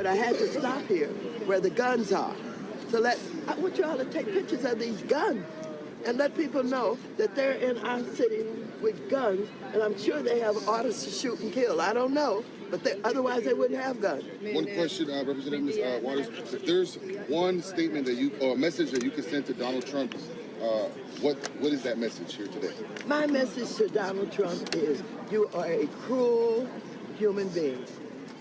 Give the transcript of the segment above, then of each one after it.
but I had to stop here where the guns are. I want you all to take pictures of these guns and let people know that they're in our city with guns, and I'm sure they have orders to shoot and kill. I don't know, but otherwise they wouldn't have guns. One question, Representative Ms. Waters. If there's one statement or a message that you could send to Donald Trump, what is that message here today? My message to Donald Trump is you are a cruel human being,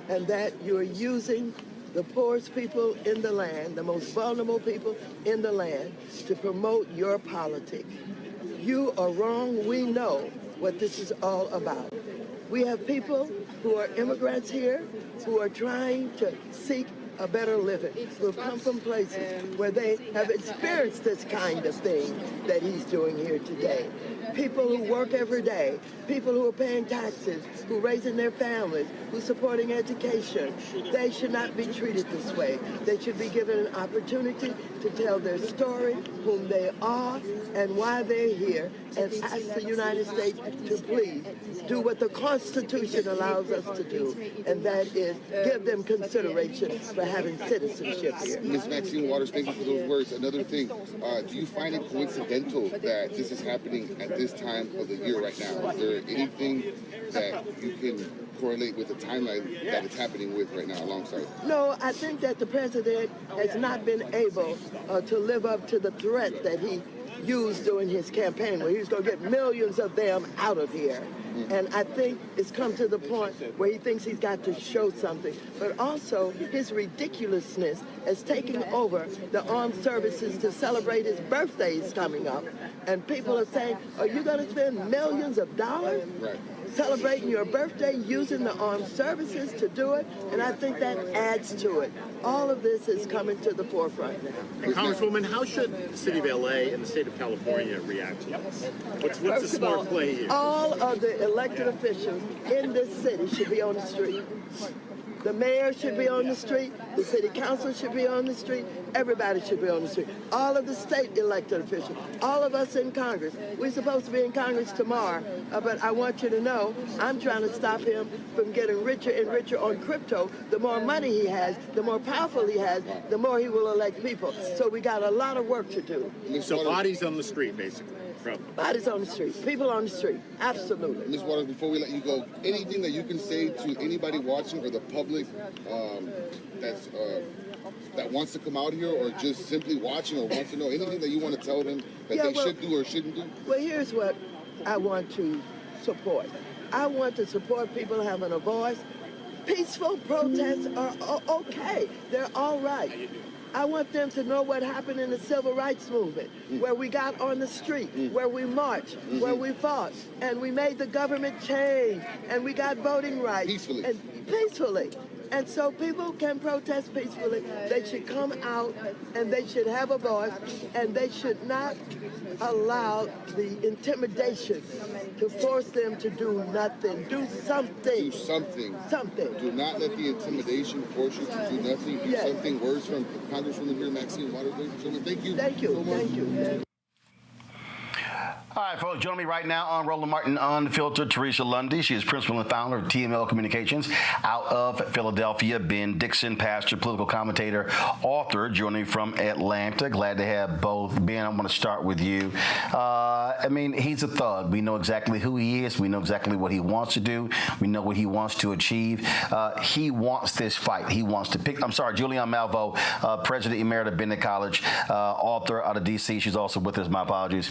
and that you are using the poorest people in the land, the most vulnerable people in the land, to promote your politics. You are wrong. We know what this is all about. We have people who are immigrants here who are trying to seek a better living, who have come from places where they have experienced this kind of thing that he's doing here today. People who work every day, people who are paying taxes, who are raising their families, who are supporting education. They should not be treated this way. They should be given an opportunity to tell their story, whom they are, and why they're here, and ask the United States to please do what the Constitution allows us to do, and that is give them consideration for having citizenship here. Ms. Maxine Waters, thank you for those words. Another thing, do you find it coincidental that this is happening at this time of the year right now? Is there anything that you can correlate with the timeline that it's happening with right now alongside? No, I think that the president has not been able to live up to the threat that he used during his campaign, where he was going to get millions of them out of here. And I think it's come to the point where he thinks he's got to show something. But also, his ridiculousness has taken over the armed services to celebrate his birthday is coming up. And people are saying, are you going to spend millions of dollars celebrating your birthday using the armed services to do it? And I think that adds to it. All of this is coming to the forefront now. And Congresswoman, how should the city of LA and the state of California react to this? What's the smart play here? All of the elected officials in this city should be on the street. The mayor should be on the street. The city council should be on the street. Everybody should be on the street. All of the state elected officials, all of us in Congress. We're supposed to be in Congress tomorrow, but I want you to know I'm trying to stop him from getting richer and richer on crypto. The more money he has, the more powerful he has, the more he will elect people. So we got a lot of work to do. So bodies on the street, basically. Bodies on the street, people on the street, absolutely. Ms. Waters, before we let you go, anything that you can say to anybody watching or the public that wants to come out here or just simply watching or wants to know, anything that you want to tell them that they should do or shouldn't do? Well, here's what I want to support. I want to support people having a voice. Peaceful protests are okay. They're all right. I want them to know what happened in the civil rights movement, where we got on the street, where we marched, where we fought, and we made the government change, and we got voting rights. Peacefully. And so people can protest peacefully. They should come out and they should have a voice, and they should not allow the intimidation to force them to do nothing. Do something. Do something. Something. Do not let the intimidation force you to do nothing. Do something. Words from Congresswoman here, Maxine Waters. Thank you. Thank you. Thank you. All right, folks, joining me right now on Roland Martin Unfiltered, Teresa Lundy. She is principal and founder of TML Communications out of Philadelphia. Ben Dixon, pastor, political commentator, author, joining from Atlanta. Glad to have both. Ben, I want to start with you. I mean, he's a thug. We know exactly who he is. We know exactly what he wants to do. We know what he wants to achieve. He wants this fight. He wants to pick. I'm sorry, Julianne Malveaux, president emerita of Bennett College, author out of D.C. She's also with us. My apologies.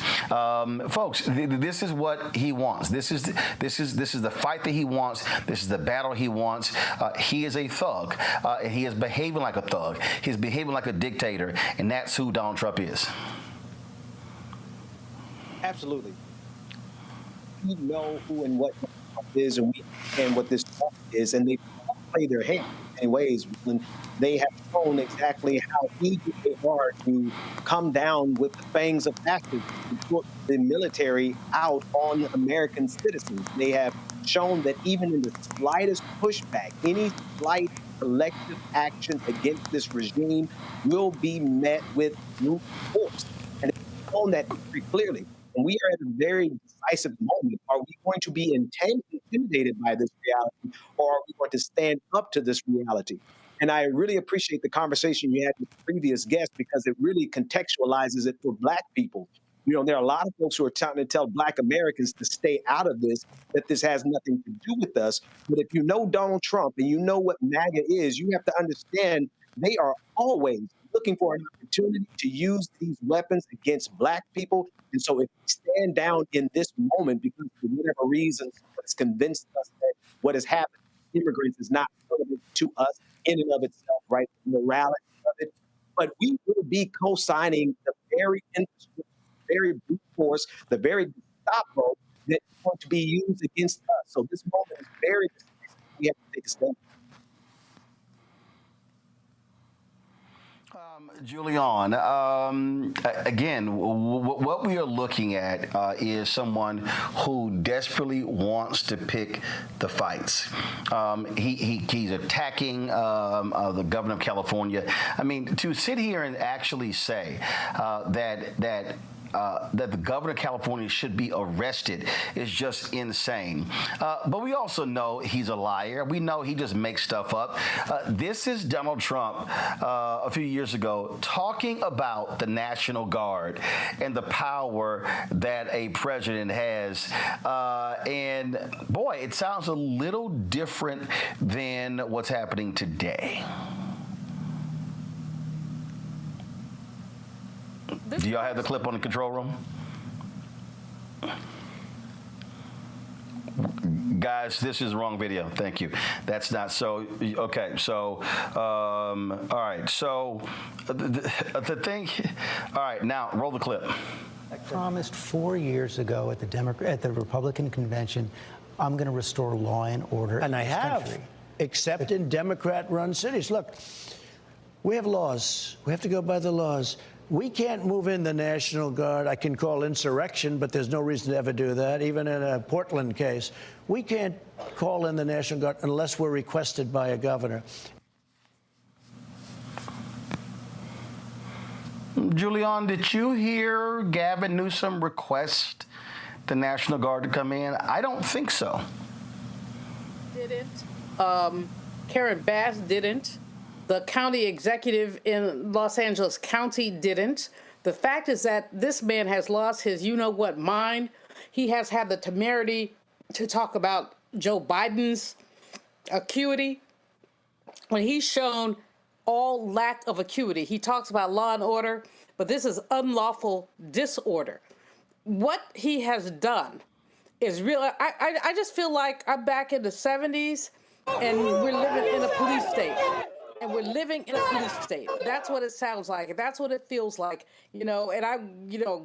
Folks, this is what he wants. This is the fight that he wants. This is the battle he wants. He is a thug. He is behaving like a thug. He's behaving like a dictator, and that's who Donald Trump is. Absolutely. We know who and what is, and what this is, and they play their hand in many ways. When they have shown exactly how eager they are to come down with the fangs of fascism to put the military out on American citizens. They have shown that even in the slightest pushback, any slight collective action against this regime will be met with brute force. And they've shown that very clearly. And we are at a very decisive moment. Are we going to be intimidated by this reality, or are we going to stand up to this reality? And I really appreciate the conversation you had with the previous guest because it really contextualizes it for Black people. There are a lot of folks who are trying to tell Black Americans to stay out of this, that this has nothing to do with us. But if you know Donald Trump and you know what MAGA is, you have to understand they are always looking for an opportunity to use these weapons against Black people. And so if we stand down in this moment, because for whatever reason, it's convinced us that what has happened to immigrants is not relevant to us in and of itself, right? The morality of it. But we will be co-signing the very infrastructure, very brute force, the very Gestapo that's going to be used against us. So this moment is very decisive. We have to take a step. Julian, again, what we are looking at is someone who desperately wants to pick the fights. He's attacking the governor of California. I mean, to sit here and actually say that the governor of California should be arrested is just insane. But we also know he's a liar. We know he just makes stuff up. This is Donald Trump a few years ago talking about the National Guard and the power that a president has. And boy, it sounds a little different than what's happening today. Do y'all have the clip on the control room? Guys, this is the wrong video. Thank you. That's not so. Okay, so, all right. So, the thing, all right, now roll the clip. I promised 4 years ago at the Republican convention, I'm going to restore law and order in this country. Except in Democrat-run cities. Look, we have laws. We have to go by the laws. We can't move in the National Guard. I can call insurrection, but there's no reason to ever do that, even in a Portland case. We can't call in the National Guard unless we're requested by a governor. Julian, did you hear Gavin Newsom request the National Guard to come in? I don't think so. Didn't. Karen Bass didn't. The county executive in Los Angeles County didn't. The fact is that this man has lost his you-know-what mind. He has had the temerity to talk about Joe Biden's acuity when he's shown all lack of acuity. He talks about law and order, but this is unlawful disorder. What he has done is real. I just feel like I'm back in the 70s and we're living in a police state. And we're living in a police state. That's what it sounds like. That's what it feels like. And I,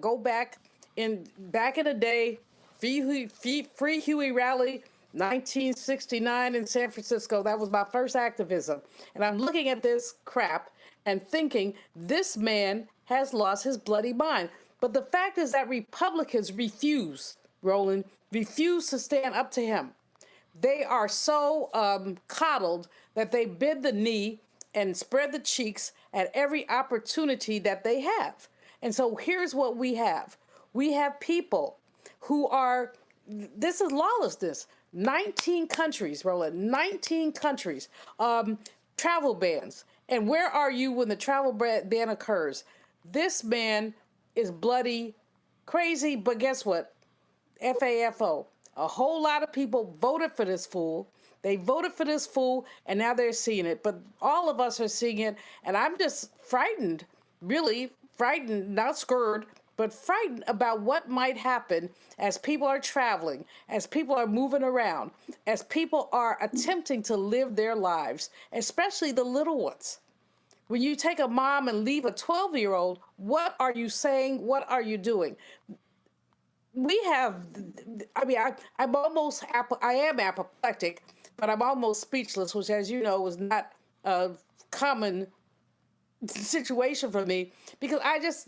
go back in the day, Free Huey Rally, 1969 in San Francisco. That was my first activism. And I'm looking at this crap and thinking, this man has lost his bloody mind. But the fact is that Republicans refuse, Roland, refuse to stand up to him. They are so coddled that they bend the knee and spread the cheeks at every opportunity that they have. And so here's what we have. We have people who are, this is lawlessness. 19 countries, Roland, 19 countries, travel bans. And where are you when the travel ban occurs? This man is bloody crazy, but guess what? FAFO. A whole lot of people voted for this fool. They voted for this fool, and now they're seeing it. But all of us are seeing it, and I'm just frightened, really frightened, not scared, but frightened about what might happen as people are traveling, as people are moving around, as people are attempting to live their lives, especially the little ones. When you take a mom and leave a 12-year-old, what are you saying? What are you doing? We have, I mean, I am apoplectic, but I'm almost speechless, which, as you know, is not a common situation for me, because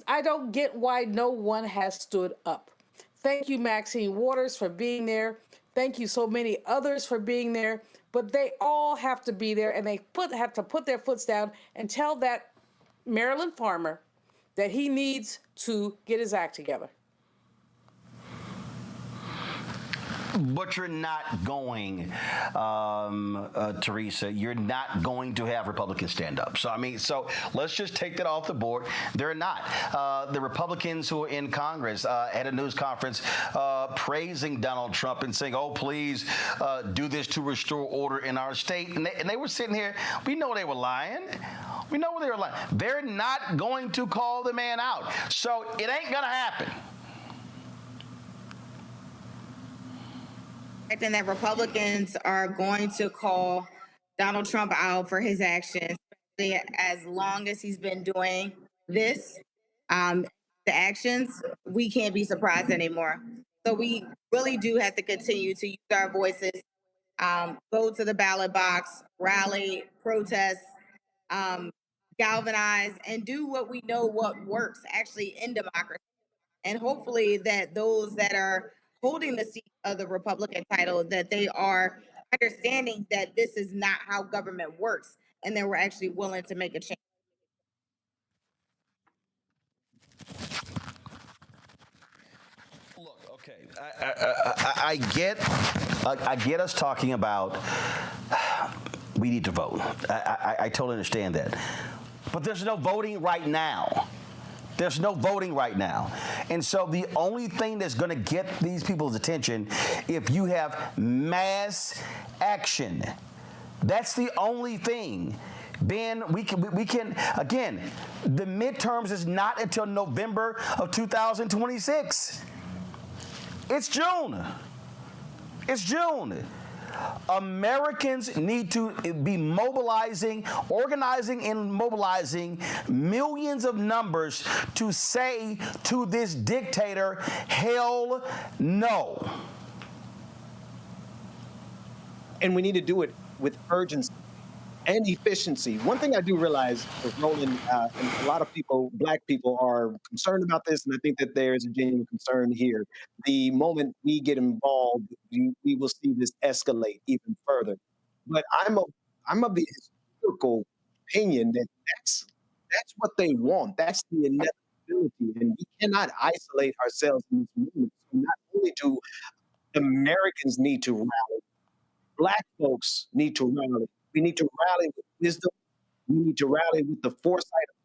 I don't get why no one has stood up. Thank you, Maxine Waters, for being there. Thank you so many others for being there, but they all have to be there, and they have to put their foots down and tell that Maryland farmer that he needs to get his act together. But you're not going, Teresa, you're not going to have Republicans stand up. So, I mean, so let's just take that off the board. They're not. The Republicans who are in Congress had a news conference praising Donald Trump and saying, oh, please do this to restore order in our state. And they were sitting here. We know they were lying. We know they were lying. They're not going to call the man out. So it ain't going to happen. And that Republicans are going to call Donald Trump out for his actions, especially as long as he's been doing this, the actions, we can't be surprised anymore. So we really do have to continue to use our voices, go to the ballot box, rally, protest, galvanize, and do what we know what works actually in democracy. And hopefully that those that are holding the seat of the Republican title, that they are understanding that this is not how government works, and that we're actually willing to make a change. Look, okay, I get us talking about we need to vote. I totally understand that, but there's no voting right now. There's no voting right now. And so the only thing that's going to get these people's attention, if you have mass action, that's the only thing. Ben, we can again, the midterms is not until November of 2026. It's June. It's June. Americans need to be mobilizing, organizing and mobilizing millions of numbers to say to this dictator, hell no. And we need to do it with urgency and efficiency. One thing I do realize is Roland, and a lot of people, Black people, are concerned about this, and I think that there is a genuine concern here. The moment we get involved, we will see this escalate even further. But I'm of the historical opinion that that's what they want. That's the inevitability, and we cannot isolate ourselves in this movement. So not only do Americans need to rally, Black folks need to rally. We need to rally with wisdom. We need to rally with the foresight of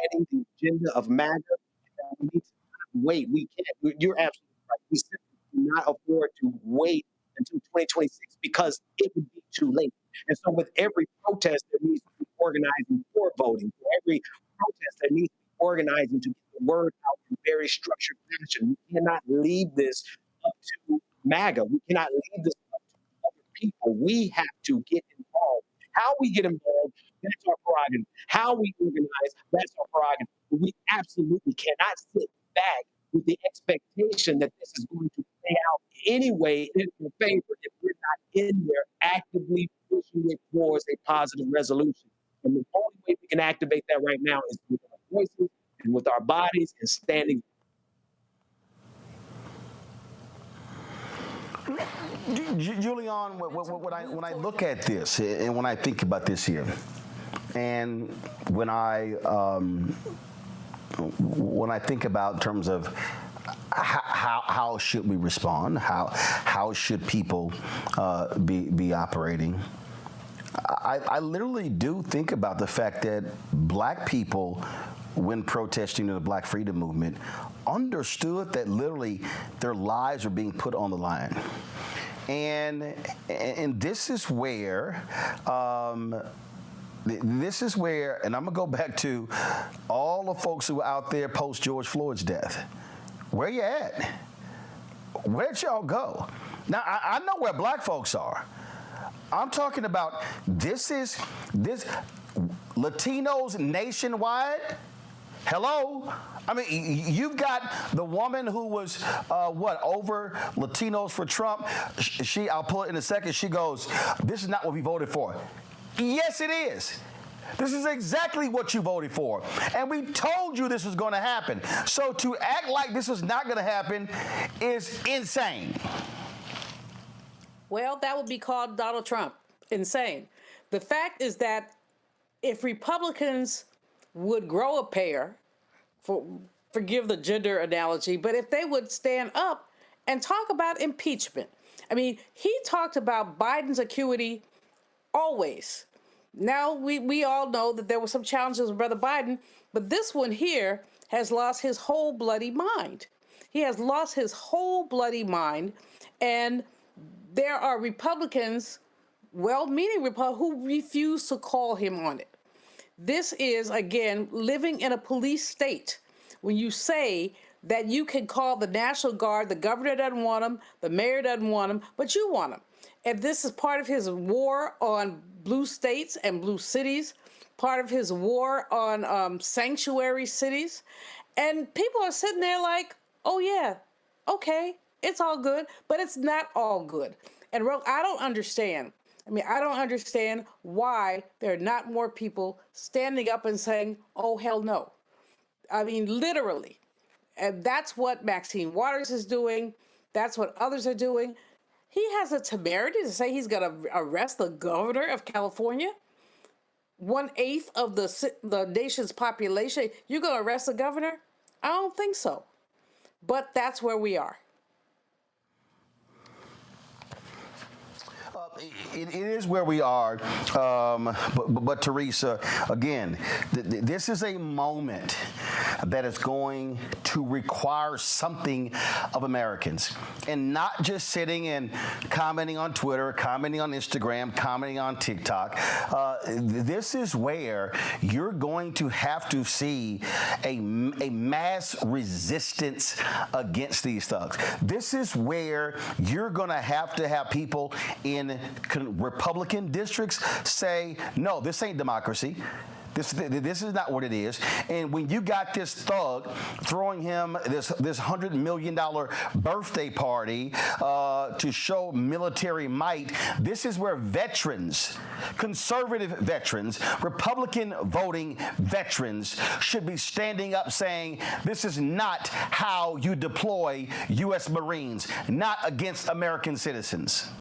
understanding the agenda of MAGA. We need to not wait. We can't. You're absolutely right. We simply cannot afford to wait until 2026 because it would be too late. And so with every protest that needs to be organizing for voting, for every protest that needs to be organizing to get the word out in very structured fashion, we cannot leave this up to MAGA. We cannot leave this up to other people. We have to get involved. How we get involved, that's our prerogative. How we organize, that's our prerogative. But we absolutely cannot sit back with the expectation that this is going to play out anyway in our favor if we're not in there actively pushing it towards a positive resolution. And the only way we can activate that right now is with our voices and with our bodies and standing. Julian, when I look at this and when I think about this here, and when I think about in terms of how should we respond, how should people be operating, I literally do think about the fact that Black people, when protesting in the Black freedom movement, understood that literally their lives were being put on the line. And this is where, and I'm gonna go back to all the folks who were out there post George Floyd's death. Where you at? Where'd y'all go? Now, I know where Black folks are. I'm talking about this Latinos nationwide. Hello? I mean, you've got the woman who was, over Latinos for Trump. I'll pull it in a second. She goes, this is not what we voted for. Yes, it is. This is exactly what you voted for. And we told you this was going to happen. So to act like this is not going to happen is insane. Well, that would be called Donald Trump insane. The fact is that if Republicans would grow a pair, forgive the gender analogy, but if they would stand up and talk about impeachment I mean, he talked about Biden's acuity always. Now we all know that there were some challenges with Brother Biden, but this one here has lost his whole bloody mind. He has lost his whole bloody mind, and there are Republicans, well-meaning Republicans, who refuse to call him on it. This is, again, living in a police state. When you say that you can call the National Guard, the governor doesn't want them, the mayor doesn't want them, but you want them. And this is part of his war on blue states and blue cities, part of his war on sanctuary cities. And people are sitting there like, oh yeah, okay, it's all good, but it's not all good. And I don't understand. I mean, I don't understand why there are not more people standing up and saying, oh, hell no. I mean, literally. And that's what Maxine Waters is doing. That's what others are doing. He has a temerity to say he's going to arrest the governor of California, 1/8 of the nation's population. You're going to arrest the governor? I don't think so. But that's where we are. It is where we are, but Teresa, again, this is a moment that is going to require something of Americans, and not just sitting and commenting on Twitter, commenting on Instagram, commenting on TikTok. This is where you're going to have to see a mass resistance against these thugs. This is where you're going to have people in Republican districts say, no, this ain't democracy. This is not what it is. And when you got this thug throwing him this $100 million birthday party to show military might, this is where veterans, conservative veterans, Republican voting veterans should be standing up saying, this is not how you deploy U.S. Marines, not against American citizens.